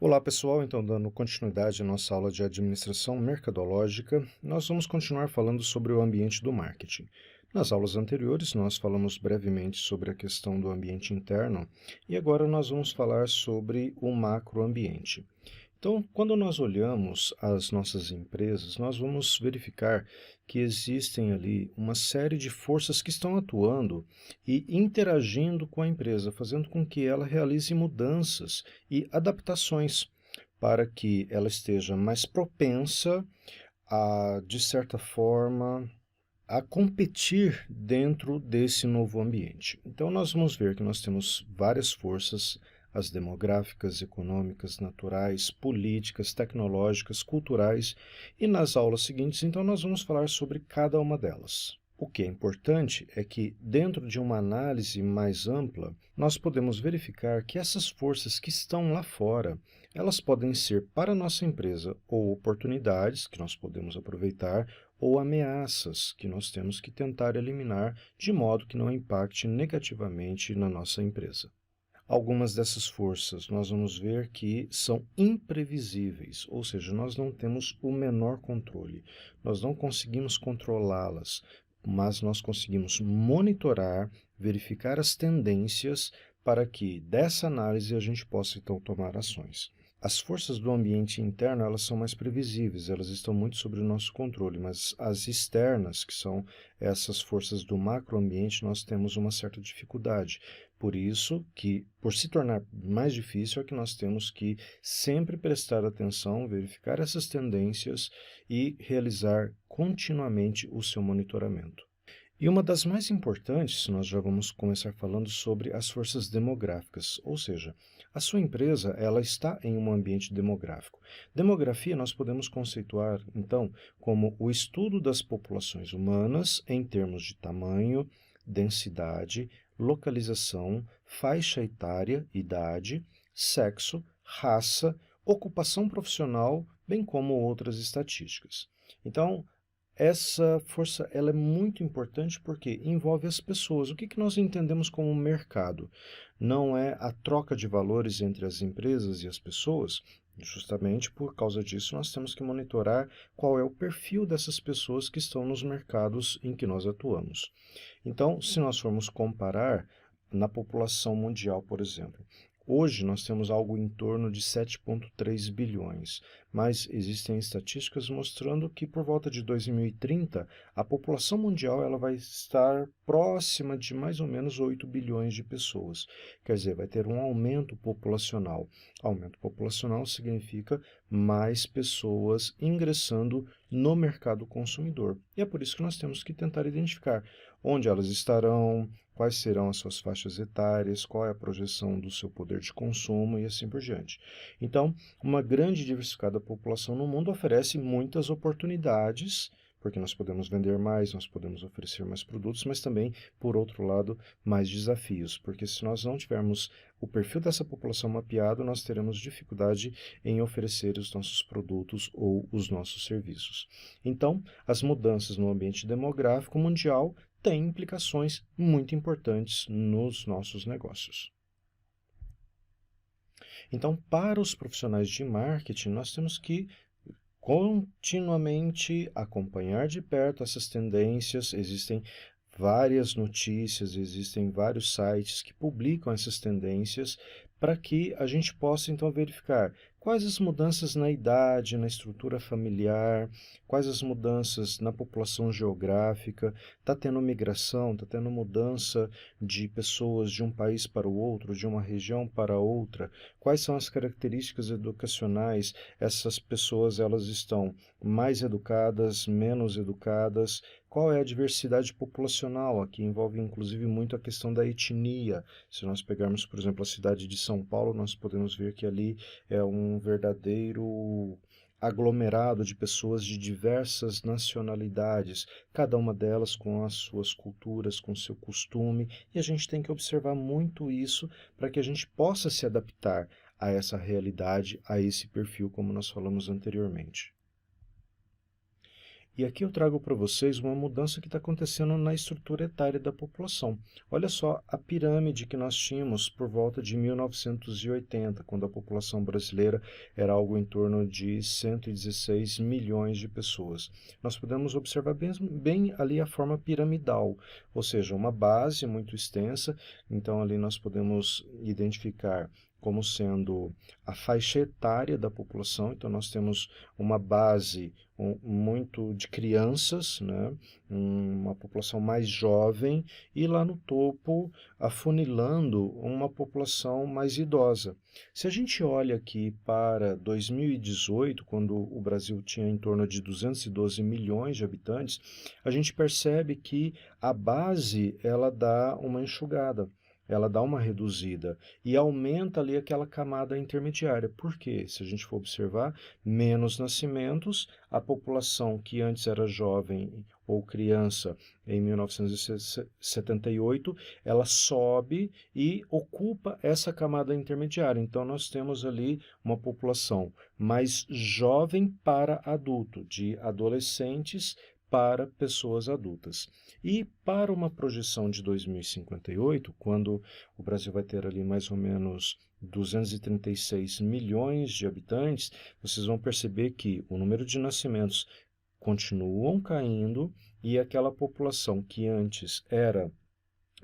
Olá pessoal, então dando continuidade à nossa aula de administração mercadológica, nós vamos continuar falando sobre o ambiente do marketing. Nas aulas anteriores nós falamos brevemente sobre a questão do ambiente interno e agora nós vamos falar sobre o macroambiente. Então, quando nós olhamos as nossas empresas, nós vamos verificar que existem ali uma série de forças que estão atuando e interagindo com a empresa, fazendo com que ela realize mudanças e adaptações para que ela esteja mais propensa a, de certa forma, a competir dentro desse novo ambiente. Então, nós vamos ver que nós temos várias forças, as demográficas, econômicas, naturais, políticas, tecnológicas, culturais, e nas aulas seguintes, então, nós vamos falar sobre cada uma delas. O que é importante é que, dentro de uma análise mais ampla, nós podemos verificar que essas forças que estão lá fora, elas podem ser para a nossa empresa ou oportunidades que nós podemos aproveitar, ou ameaças que nós temos que tentar eliminar de modo que não impacte negativamente na nossa empresa. Algumas dessas forças nós vamos ver que são imprevisíveis, ou seja, nós não temos o menor controle, nós não conseguimos controlá-las, mas nós conseguimos monitorar, verificar as tendências para que dessa análise a gente possa então tomar ações. As forças do ambiente interno, elas são mais previsíveis, elas estão muito sob o nosso controle, mas as externas, que são essas forças do macroambiente, nós temos uma certa dificuldade. Por isso que, por se tornar mais difícil, é que nós temos que sempre prestar atenção, verificar essas tendências e realizar continuamente o seu monitoramento. E uma das mais importantes, nós já vamos começar falando sobre as forças demográficas, ou seja, a sua empresa ela está em um ambiente demográfico. Demografia nós podemos conceituar, então, como o estudo das populações humanas em termos de tamanho, densidade, localização, faixa etária, idade, sexo, raça, ocupação profissional, bem como outras estatísticas. Então, essa força ela é muito importante porque envolve as pessoas. O que nós entendemos como mercado? Não é a troca de valores entre as empresas e as pessoas. Justamente por causa disso, nós temos que monitorar qual é o perfil dessas pessoas que estão nos mercados em que nós atuamos. Então, se nós formos comparar na população mundial, por exemplo, hoje nós temos algo em torno de 7,3 bilhões, mas existem estatísticas mostrando que por volta de 2030 a população mundial ela vai estar próxima de mais ou menos 8 bilhões de pessoas. Quer dizer, vai ter um aumento populacional. Aumento populacional significa mais pessoas ingressando no mercado consumidor. E é por isso que nós temos que tentar identificar onde elas estarão, quais serão as suas faixas etárias, qual é a projeção do seu poder de consumo e assim por diante. Então, uma grande e diversificada população no mundo oferece muitas oportunidades, porque nós podemos vender mais, nós podemos oferecer mais produtos, mas também, por outro lado, mais desafios, porque se nós não tivermos o perfil dessa população mapeado, nós teremos dificuldade em oferecer os nossos produtos ou os nossos serviços. Então, as mudanças no ambiente demográfico mundial têm implicações muito importantes nos nossos negócios. Então, para os profissionais de marketing, nós temos que continuamente acompanhar de perto essas tendências. Existem várias notícias, existem vários sites que publicam essas tendências para que a gente possa então verificar quais as mudanças na idade, na estrutura familiar, quais as mudanças na população geográfica, está tendo migração, está tendo mudança de pessoas de um país para o outro, de uma região para outra, quais são as características educacionais, essas pessoas elas estão mais educadas, menos educadas, qual é a diversidade populacional? Aqui envolve inclusive muito a questão da etnia. Se nós pegarmos, por exemplo, a cidade de São Paulo, nós podemos ver que ali é um verdadeiro aglomerado de pessoas de diversas nacionalidades, cada uma delas com as suas culturas, com seu costume, e a gente tem que observar muito isso para que a gente possa se adaptar a essa realidade, a esse perfil, como nós falamos anteriormente. E aqui eu trago para vocês uma mudança que está acontecendo na estrutura etária da população. Olha só a pirâmide que nós tínhamos por volta de 1980, quando a população brasileira era algo em torno de 116 milhões de pessoas. Nós podemos observar bem ali a forma piramidal, ou seja, uma base muito extensa. Então ali nós podemos identificar como sendo a faixa etária da população. Então nós temos uma base muito de crianças, né? Uma população mais jovem, e lá no topo, afunilando, uma população mais idosa. Se a gente olha aqui para 2018, quando o Brasil tinha em torno de 212 milhões de habitantes, a gente percebe que a base ela dá uma enxugada. Ela dá uma reduzida e aumenta ali aquela camada intermediária. Por quê? Se a gente for observar, menos nascimentos, a população que antes era jovem ou criança em 1978, ela sobe e ocupa essa camada intermediária. Então nós temos ali uma população mais jovem para adulto, de adolescentes para pessoas adultas. E para uma projeção de 2058, quando o Brasil vai ter ali mais ou menos 236 milhões de habitantes, vocês vão perceber que o número de nascimentos continuam caindo e aquela população que antes era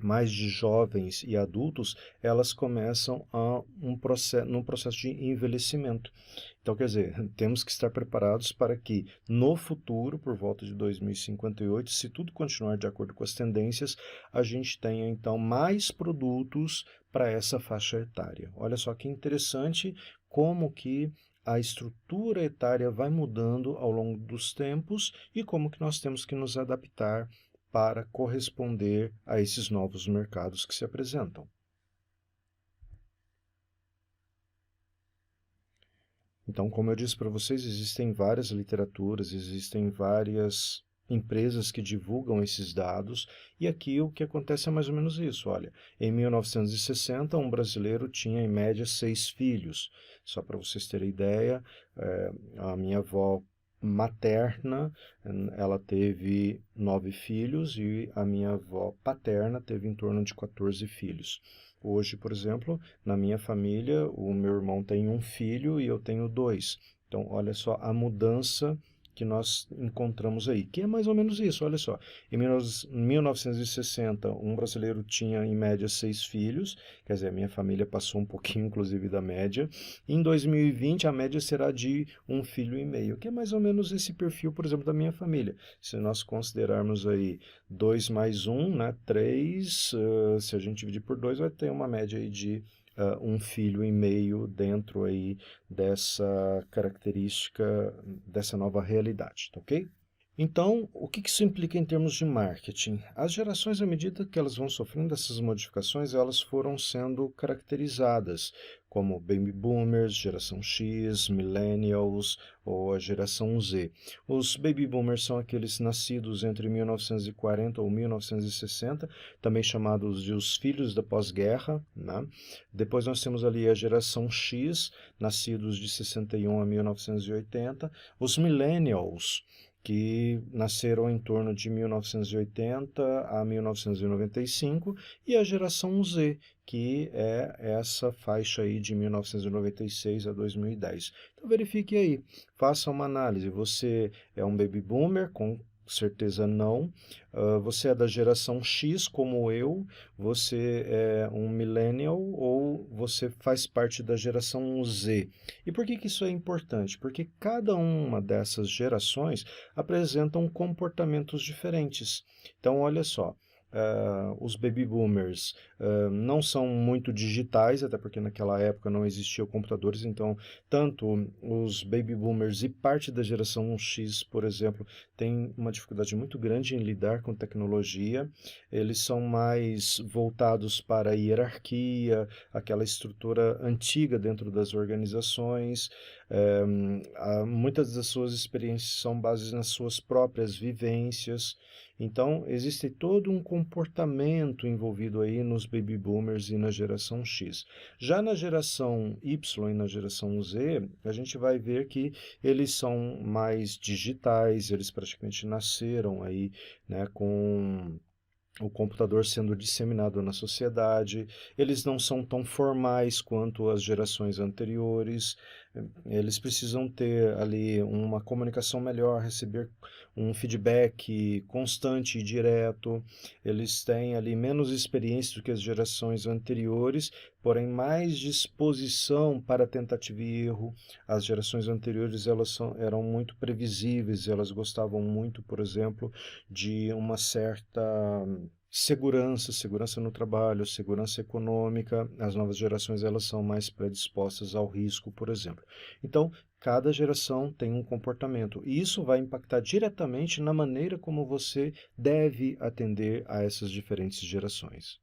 mais de jovens e adultos, elas começam num processo de envelhecimento. Então, quer dizer, temos que estar preparados para que, no futuro, por volta de 2058, se tudo continuar de acordo com as tendências, a gente tenha, então, mais produtos para essa faixa etária. Olha só que interessante como que a estrutura etária vai mudando ao longo dos tempos e como que nós temos que nos adaptar para corresponder a esses novos mercados que se apresentam. Então, como eu disse para vocês, existem várias literaturas, existem várias empresas que divulgam esses dados, e aqui o que acontece é mais ou menos isso. Olha, em 1960, um brasileiro tinha em média 6 filhos. Só para vocês terem ideia, a minha avó materna, ela teve 9 filhos e a minha avó paterna teve em torno de 14 filhos. Hoje, por exemplo, na minha família, o meu irmão tem um filho e eu tenho 2. Então, olha só a mudança que nós encontramos aí, que é mais ou menos isso, olha só. Em 1960, um brasileiro tinha em média 6 filhos, quer dizer, a minha família passou um pouquinho, inclusive, da média. Em 2020, a média será de 1,5 filho, que é mais ou menos esse perfil, por exemplo, da minha família. Se nós considerarmos aí 2 mais 1, né, 3, se a gente dividir por 2, vai ter uma média aí de 1,5 filho dentro aí dessa característica, dessa nova realidade, tá ok? Então, o que isso implica em termos de marketing? As gerações, à medida que elas vão sofrendo essas modificações, elas foram sendo caracterizadas como Baby Boomers, Geração X, Millennials ou a Geração Z. Os Baby Boomers são aqueles nascidos entre 1940 ou 1960, também chamados de os filhos da pós-guerra, né? Depois nós temos ali a Geração X, nascidos de 61 a 1980, os Millennials, que nasceram em torno de 1980 a 1995, e a geração Z, que é essa faixa aí de 1996 a 2010. Então verifique aí, faça uma análise. Você é um baby boomer? Com certeza não. Você é da geração X, como eu? Você é um millennial ou você faz parte da geração Z? E por que isso é importante? Porque cada uma dessas gerações apresentam comportamentos diferentes. Então, olha só, os baby boomers não são muito digitais, até porque naquela época não existiam computadores, então tanto os baby boomers e parte da geração X, por exemplo, tem uma dificuldade muito grande em lidar com tecnologia. Eles são mais voltados para a hierarquia, aquela estrutura antiga dentro das organizações. Muitas das suas experiências são baseadas nas suas próprias vivências. Então, existe todo um comportamento envolvido aí nos baby boomers e na geração X. Já na geração Y e na geração Z, a gente vai ver que eles são mais digitais, eles praticamente nasceram aí, né, com o computador sendo disseminado na sociedade, eles não são tão formais quanto as gerações anteriores, eles precisam ter ali uma comunicação melhor, receber um feedback constante e direto, eles têm ali menos experiência do que as gerações anteriores, porém mais disposição para tentativa e erro. As gerações anteriores eram muito previsíveis, elas gostavam muito, por exemplo, de uma certa segurança no trabalho, segurança econômica. As novas gerações elas são mais predispostas ao risco, por exemplo. Então, cada geração tem um comportamento e isso vai impactar diretamente na maneira como você deve atender a essas diferentes gerações.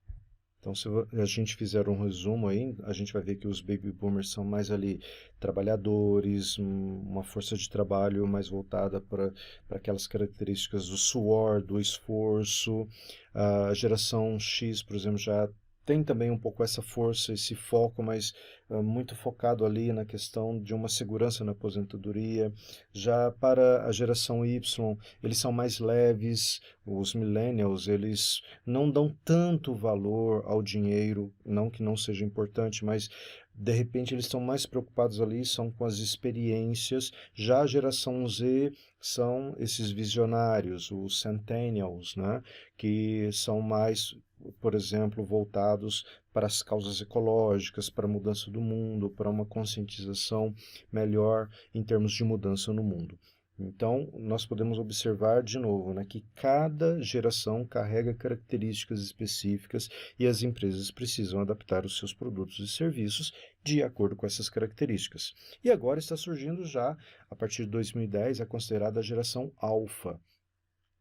Então, se a gente fizer um resumo aí, a gente vai ver que os baby boomers são mais ali trabalhadores, uma força de trabalho mais voltada para aquelas características do suor, do esforço. A geração X, por exemplo, já tem também um pouco essa força, esse foco, mas muito focado ali na questão de uma segurança na aposentadoria. Já para a geração Y, eles são mais leves, os millennials, eles não dão tanto valor ao dinheiro, não que não seja importante, mas de repente eles estão mais preocupados ali, são com as experiências. Já a geração Z são esses visionários, os centennials, né, que são mais, por exemplo, voltados para as causas ecológicas, para a mudança do mundo, para uma conscientização melhor em termos de mudança no mundo. Então, nós podemos observar de novo, né, que cada geração carrega características específicas e as empresas precisam adaptar os seus produtos e serviços de acordo com essas características. E agora está surgindo já, a partir de 2010, a considerada geração alfa.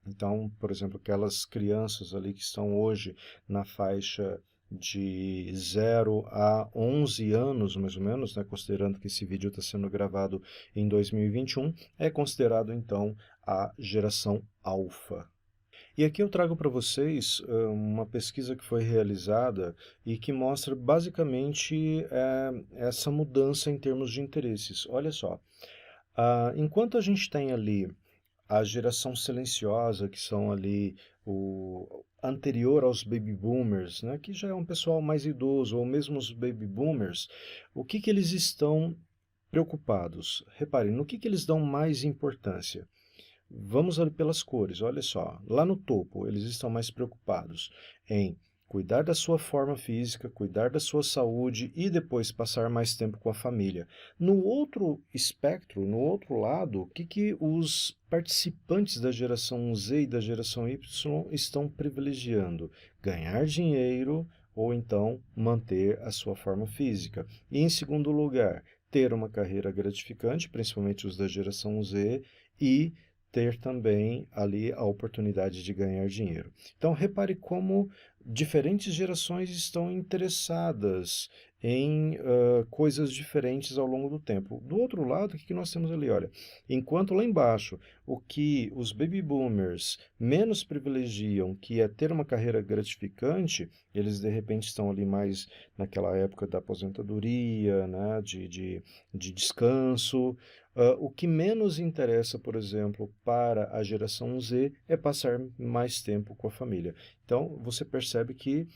Então, por exemplo, aquelas crianças ali que estão hoje na faixa de 0 a 11 anos, mais ou menos, né, considerando que esse vídeo está sendo gravado em 2021, é considerado, então, a geração alfa. E aqui eu trago para vocês uma pesquisa que foi realizada e que mostra basicamente essa mudança em termos de interesses. Olha só, enquanto a gente tem ali a geração silenciosa, que são ali o anterior aos baby boomers, né, que já é um pessoal mais idoso, ou mesmo os baby boomers, o que eles estão preocupados? Reparem, no que eles dão mais importância? Vamos ali pelas cores, olha só. Lá no topo, eles estão mais preocupados em cuidar da sua forma física, cuidar da sua saúde e depois passar mais tempo com a família. No outro espectro, no outro lado, o que os participantes da geração Z e da geração Y estão privilegiando? Ganhar dinheiro ou então manter a sua forma física. E em segundo lugar, ter uma carreira gratificante, principalmente os da geração Z, e ter também ali a oportunidade de ganhar dinheiro. Então, repare como diferentes gerações estão interessadas em coisas diferentes ao longo do tempo. Do outro lado, o que nós temos ali? Olha, enquanto lá embaixo, o que os baby boomers menos privilegiam, que é ter uma carreira gratificante, eles de repente estão ali mais naquela época da aposentadoria, né, de descanso. O que menos interessa, por exemplo, para a geração Z é passar mais tempo com a família. Então, você percebe que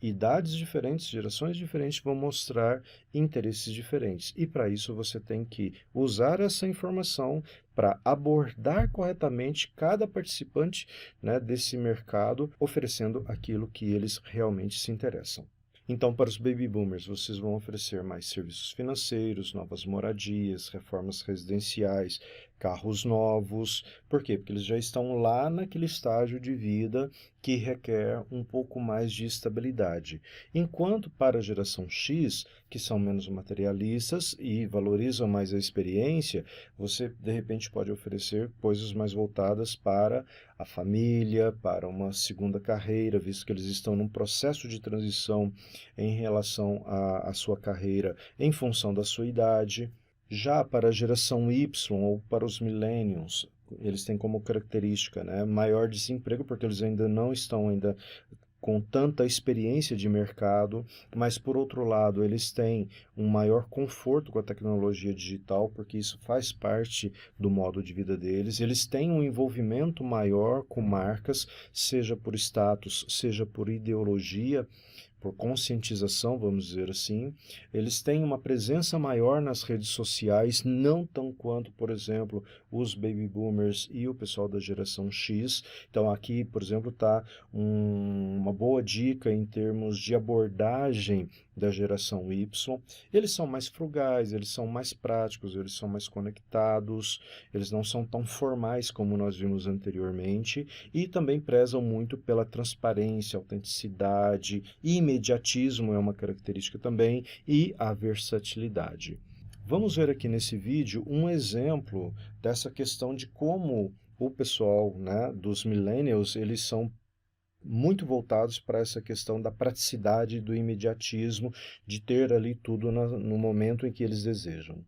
idades diferentes, gerações diferentes vão mostrar interesses diferentes. E para isso você tem que usar essa informação para abordar corretamente cada participante, né, desse mercado, oferecendo aquilo que eles realmente se interessam. Então, para os baby boomers, vocês vão oferecer mais serviços financeiros, novas moradias, reformas residenciais, carros novos. Por quê? Porque eles já estão lá naquele estágio de vida que requer um pouco mais de estabilidade. Enquanto para a geração X, que são menos materialistas e valorizam mais a experiência, você de repente pode oferecer coisas mais voltadas para a família, para uma segunda carreira, visto que eles estão num processo de transição em relação à sua carreira em função da sua idade. Já para a geração Y ou para os millennials, eles têm como característica, né, maior desemprego, porque eles ainda não estão ainda com tanta experiência de mercado, mas por outro lado, eles têm um maior conforto com a tecnologia digital, porque isso faz parte do modo de vida deles. Eles têm um envolvimento maior com marcas, seja por status, seja por ideologia, por conscientização, vamos dizer assim. Eles têm uma presença maior nas redes sociais, não tão quanto, por exemplo, os baby boomers e o pessoal da geração X. Então aqui, por exemplo, está uma boa dica em termos de abordagem da geração Y. Eles são mais frugais, eles são mais práticos, eles são mais conectados, eles não são tão formais como nós vimos anteriormente e também prezam muito pela transparência, autenticidade, imediatismo é uma característica também e a versatilidade. Vamos ver aqui nesse vídeo um exemplo dessa questão de como o pessoal, né, dos millennials, eles são muito voltados para essa questão da praticidade, do imediatismo, de ter ali tudo no momento em que eles desejam.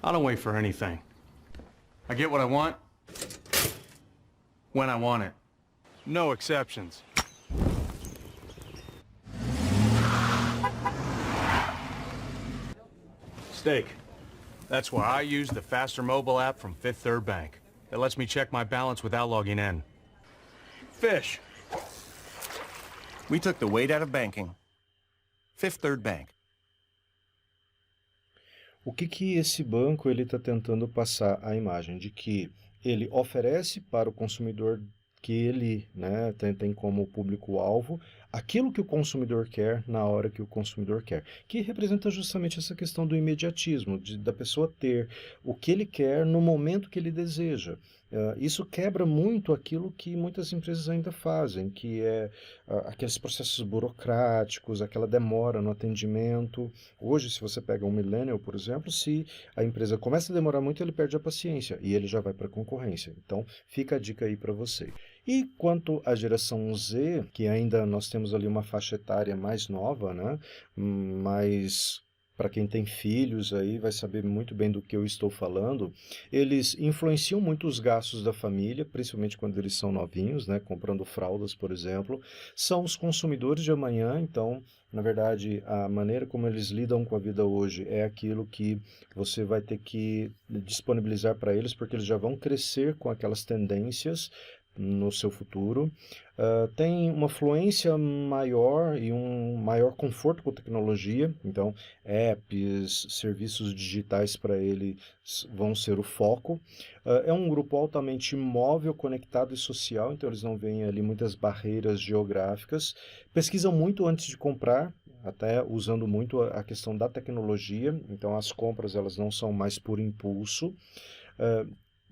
I don't wait for anything. I get what I want when I want it. No exceptions. Steak. That's why I use the Faster mobile app from Fifth Third Bank. It lets me check my balance without logging in. Fish. We took the weight out of banking. Fifth Third Bank. O que esse banco ele está tentando passar a imagem de que ele oferece para o consumidor que ele, né, tem como público-alvo aquilo que o consumidor quer na hora que o consumidor quer, que representa justamente essa questão do imediatismo, da pessoa ter o que ele quer no momento que ele deseja. Isso quebra muito aquilo que muitas empresas ainda fazem, que é aqueles processos burocráticos, aquela demora no atendimento. Hoje, se você pega um millennial, por exemplo, se a empresa começa a demorar muito, ele perde a paciência e ele já vai para a concorrência. Então, fica a dica aí para você. E quanto à geração Z, que ainda nós temos ali uma faixa etária mais nova, né? Mas para quem tem filhos aí vai saber muito bem do que eu estou falando, eles influenciam muito os gastos da família, principalmente quando eles são novinhos, né? Comprando fraldas, por exemplo. São os consumidores de amanhã, então, na verdade, a maneira como eles lidam com a vida hoje é aquilo que você vai ter que disponibilizar para eles, porque eles já vão crescer com aquelas tendências no seu futuro. Tem uma fluência maior e um maior conforto com a tecnologia, então apps, serviços digitais para ele vão ser o foco. É um grupo altamente móvel, conectado e social, então eles não veem ali muitas barreiras geográficas. Pesquisam muito antes de comprar, até usando muito a questão da tecnologia, então as compras elas não são mais por impulso.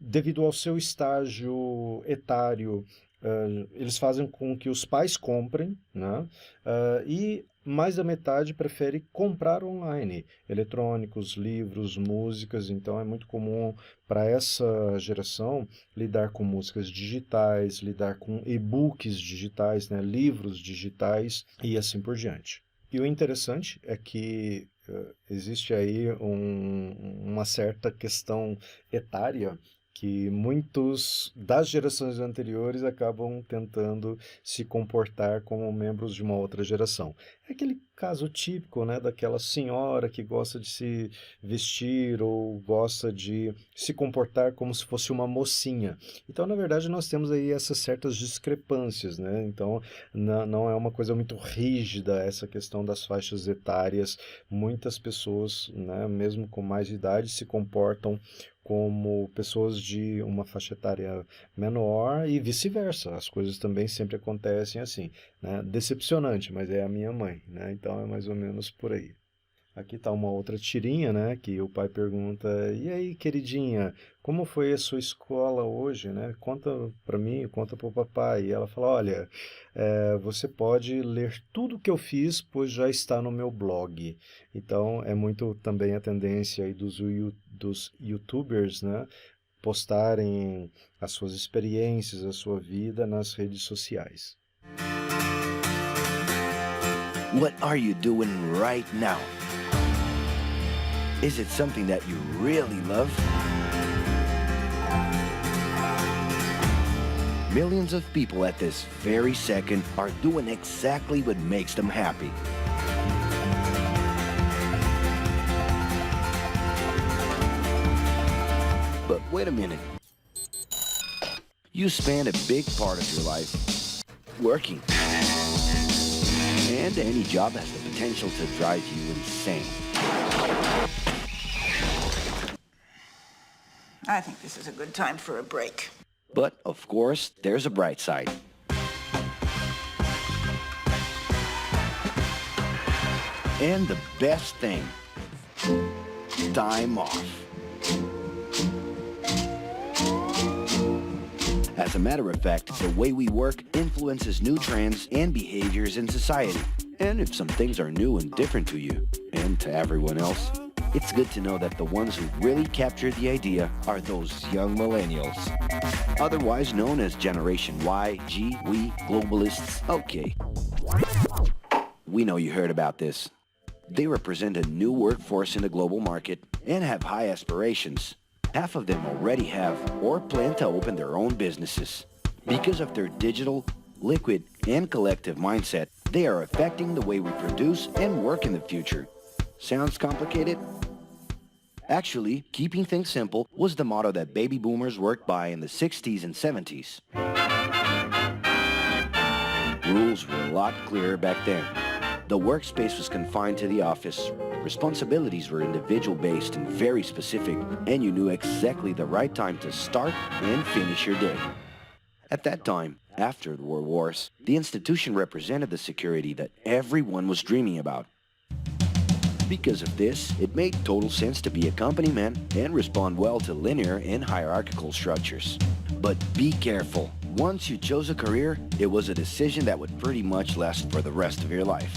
Devido ao seu estágio etário, eles fazem com que os pais comprem, né? E mais da metade prefere comprar online, eletrônicos, livros, músicas, então é muito comum para essa geração lidar com músicas digitais, lidar com e-books digitais, né? Livros digitais e assim por diante. E o interessante é que existe aí uma certa questão etária que muitos das gerações anteriores acabam tentando se comportar como membros de uma outra geração. É aquele caso típico, né, daquela senhora que gosta de se vestir ou gosta de se comportar como se fosse uma mocinha. Então, na verdade, nós temos aí essas certas discrepâncias, né? Então, não é uma coisa muito rígida essa questão das faixas etárias. Muitas pessoas, né, mesmo com mais idade, se comportam como pessoas de uma faixa etária menor e vice-versa. As coisas também sempre acontecem assim, né? Decepcionante, mas é a minha mãe, né? Então é mais ou menos por aí. Aqui está uma outra tirinha, né, que o pai pergunta, e aí, queridinha, como foi a sua escola hoje, né? Conta para mim, conta para o papai. E ela fala, olha, você pode ler tudo que eu fiz, pois já está no meu blog. Então, é muito também a tendência aí dos YouTubers, né, postarem as suas experiências, a sua vida nas redes sociais. What are you doing right now? Is it something that you really love? Millions of people at this very second are doing exactly what makes them happy. But wait a minute. You spend a big part of your life working. And any job has the potential to drive you insane. I think this is a good time for a break. But, of course, there's a bright side. And the best thing, time off. As a matter of fact, the way we work influences new trends and behaviors in society. And if some things are new and different to you, and to everyone else, it's good to know that the ones who really captured the idea are those young millennials. Otherwise known as Generation Y, G, we, globalists. Okay. We know you heard about this. They represent a new workforce in the global market and have high aspirations. Half of them already have or plan to open their own businesses. Because of their digital, liquid, and collective mindset, they are affecting the way we produce and work in the future. Sounds complicated? Actually, keeping things simple was the motto that baby boomers worked by in the 60s and 70s. Rules were a lot clearer back then. The workspace was confined to the office. Responsibilities were individual-based and very specific, and you knew exactly the right time to start and finish your day. At that time, after the World Wars, the institution represented the security that everyone was dreaming about. Because of this, it made total sense to be a company man and respond well to linear and hierarchical structures. But be careful. Once you chose a career, it was a decision that would pretty much last for the rest of your life.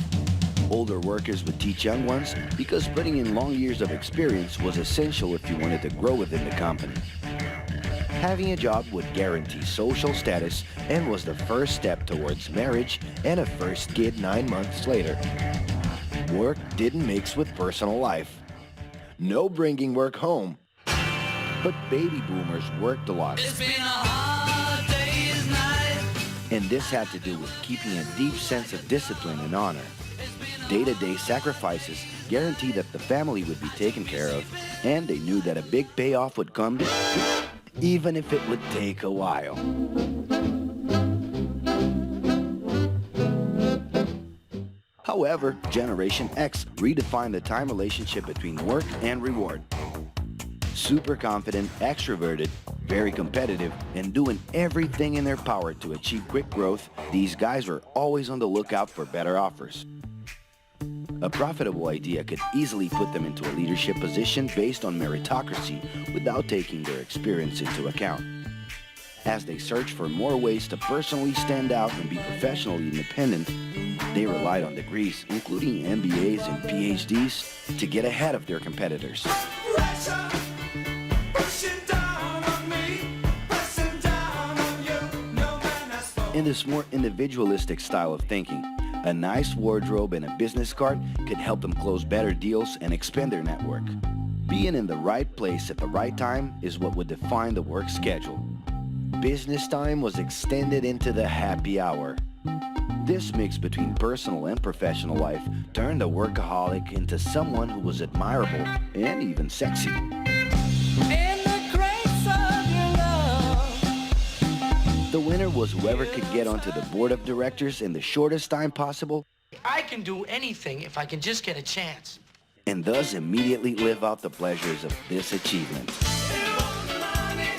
Older workers would teach young ones because putting in long years of experience was essential if you wanted to grow within the company. Having a job would guarantee social status and was the first step towards marriage and a first kid 9 months later. Work didn't mix with personal life. No bringing work home. But baby boomers worked a lot. It's been a hard day's night. And this had to do with keeping a deep sense of discipline and honor. Day-to-day sacrifices guaranteed that the family would be taken care of, and they knew that a big payoff would come, even if it would take a while. However, Generation X redefined the time relationship between work and reward. Super confident, extroverted, very competitive, and doing everything in their power to achieve quick growth, these guys were always on the lookout for better offers. A profitable idea could easily put them into a leadership position based on meritocracy without taking their experience into account. As they searched for more ways to personally stand out and be professionally independent, they relied on degrees, including MBAs and PhDs, to get ahead of their competitors. Pressure, pushing down on me, pressing down on you. No man has spoken. In this more individualistic style of thinking, a nice wardrobe and a business card could help them close better deals and expand their network. Being in the right place at the right time is what would define the work schedule. Business time was extended into the happy hour. This mix between personal and professional life turned a workaholic into someone who was admirable and even sexy. In the grace of your love. The winner was whoever could get onto the board of directors in the shortest time possible I can do anything if I can just get a chance. and thus immediately live out the pleasures of this achievement. You own the money,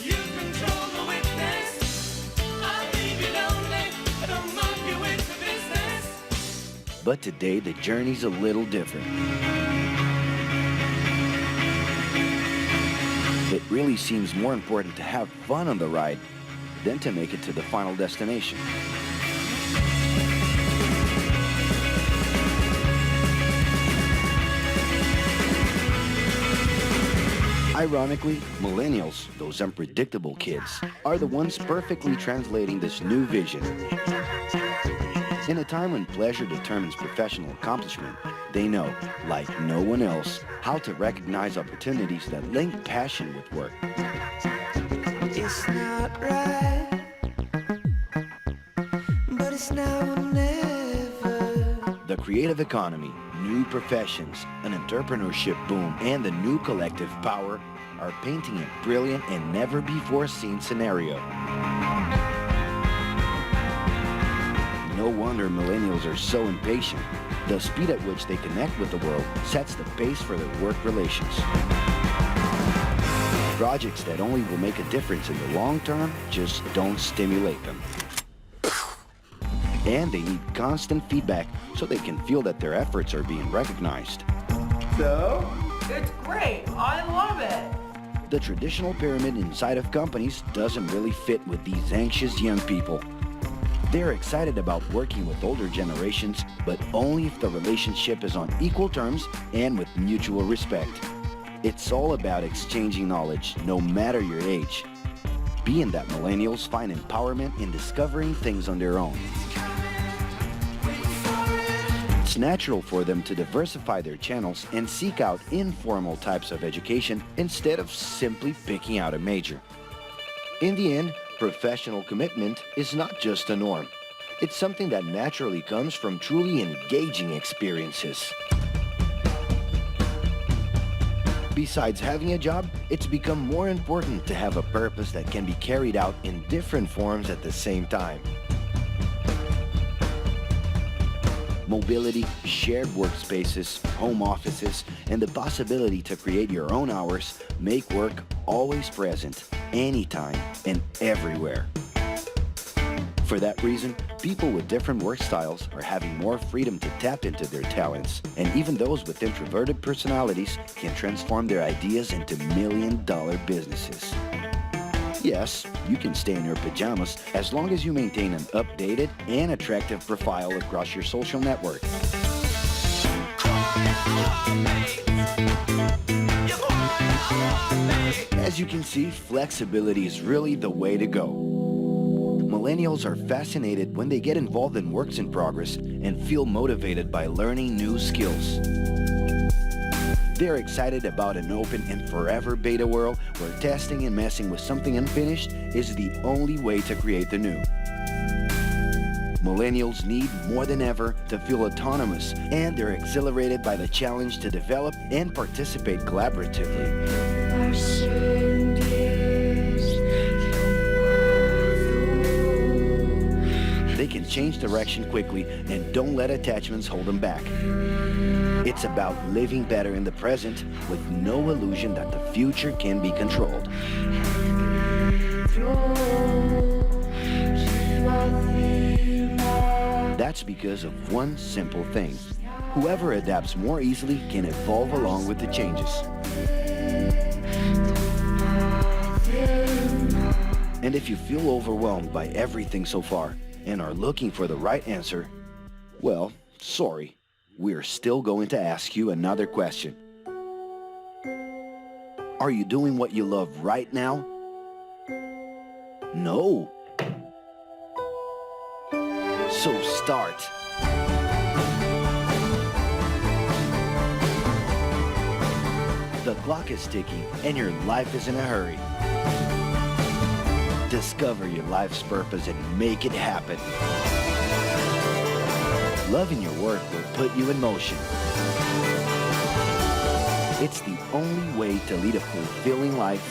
you control the witness. I leave you lonely, I don't move you into business. But today, the journey's a little different. It really seems more important to have fun on the ride than to make it to the final destination. Ironically, millennials, those unpredictable kids, are the ones perfectly translating this new vision. In a time when pleasure determines professional accomplishment, they know, like no one else, how to recognize opportunities that link passion with work. It's not right, but it's now or never. The creative economy, new professions, an entrepreneurship boom, and the new collective power are painting a brilliant and never-before-seen scenario. No wonder millennials are so impatient. The speed at which they connect with the world sets the pace for their work relations. Projects that only will make a difference in the long term just don't stimulate them. And they need constant feedback so they can feel that their efforts are being recognized. So? It's great. I love it. The traditional pyramid inside of companies doesn't really fit with these anxious young people. They're excited about working with older generations, but only if the relationship is on equal terms and with mutual respect. It's all about exchanging knowledge, no matter your age. Being that millennials find empowerment in discovering things on their own. It's natural for them to diversify their channels and seek out informal types of education instead of simply picking out a major. In the end, professional commitment is not just a norm. It's something that naturally comes from truly engaging experiences. Besides having a job, it's become more important to have a purpose that can be carried out in different forms at the same time. Mobility, shared workspaces, home offices, and the possibility to create your own hours make work always present, anytime and everywhere. For that reason, people with different work styles are having more freedom to tap into their talents, and even those with introverted personalities can transform their ideas into million-dollar businesses. Yes, you can stay in your pajamas as long as you maintain an updated and attractive profile across your social network. As you can see, flexibility is really the way to go. Millennials are fascinated when they get involved in works in progress and feel motivated by learning new skills. They're excited about an open and forever beta world where testing and messing with something unfinished is the only way to create the new. Millennials need more than ever to feel autonomous, and they're exhilarated by the challenge to develop and participate collaboratively. They can change direction quickly and don't let attachments hold them back. It's about living better in the present with no illusion that the future can be controlled. That's because of one simple thing. Whoever adapts more easily can evolve along with the changes. And if you feel overwhelmed by everything so far and are looking for the right answer, well, sorry. We're still going to ask you another question. Are you doing what you love right now? No. So start. The clock is ticking and your life is in a hurry. Discover your life's purpose and make it happen. Loving your work will put you in motion. It's the only way to lead a fulfilling life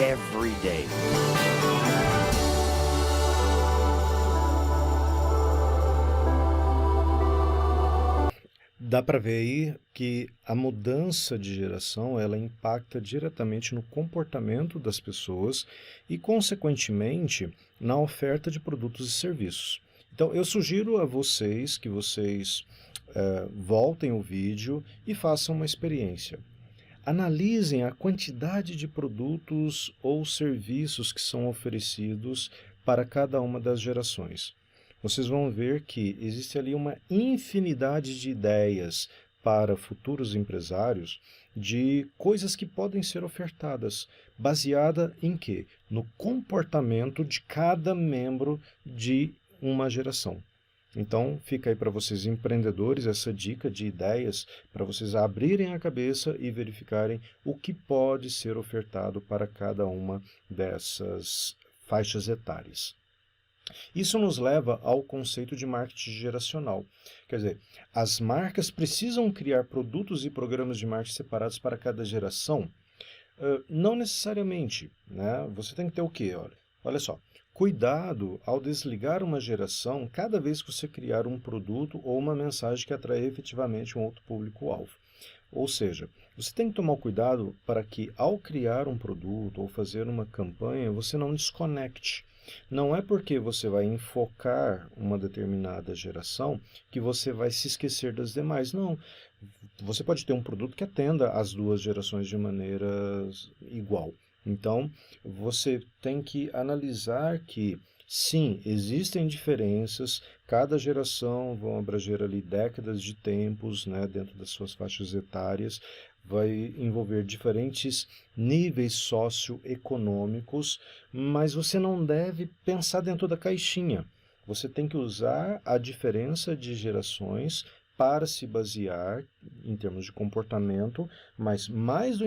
every day. Dá para ver aí que a mudança de geração ela impacta diretamente no comportamento das pessoas e, consequentemente, na oferta de produtos e serviços. Então, eu sugiro a vocês que vocês voltem o vídeo e façam uma experiência. Analisem a quantidade de produtos ou serviços que são oferecidos para cada uma das gerações. Vocês vão ver que existe ali uma infinidade de ideias para futuros empresários de coisas que podem ser ofertadas, baseada em quê? No comportamento de cada membro de uma geração. Então, fica aí para vocês empreendedores essa dica de ideias para vocês abrirem a cabeça e verificarem o que pode ser ofertado para cada uma dessas faixas etárias. Isso nos leva ao conceito de marketing geracional. Quer dizer, as marcas precisam criar produtos e programas de marketing separados para cada geração? Não necessariamente, né? Você tem que ter o quê? Olha só. Cuidado ao desligar uma geração cada vez que você criar um produto ou uma mensagem que atrai efetivamente um outro público-alvo. Ou seja, você tem que tomar cuidado para que ao criar um produto ou fazer uma campanha, você não desconecte. Não é porque você vai enfocar uma determinada geração que você vai se esquecer das demais. Não. Você pode ter um produto que atenda as duas gerações de maneira igual. Então, você tem que analisar que, sim, existem diferenças, cada geração vai abranger ali décadas de tempos, né, dentro das suas faixas etárias, vai envolver diferentes níveis socioeconômicos, mas você não deve pensar dentro da caixinha. Você tem que usar a diferença de gerações para se basear em termos de comportamento, mas mais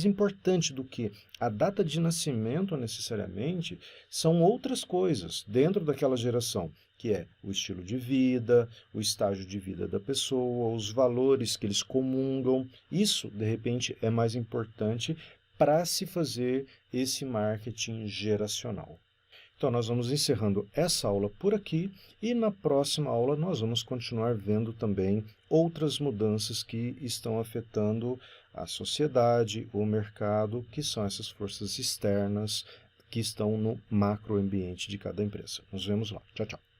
importante do que a data de nascimento necessariamente, são outras coisas dentro daquela geração, que é o estilo de vida, o estágio de vida da pessoa, os valores que eles comungam. Isso, de repente, é mais importante para se fazer esse marketing geracional. Então, nós vamos encerrando essa aula por aqui e na próxima aula nós vamos continuar vendo também outras mudanças que estão afetando a sociedade, o mercado, que são essas forças externas que estão no macroambiente de cada empresa. Nos vemos lá. Tchau, tchau.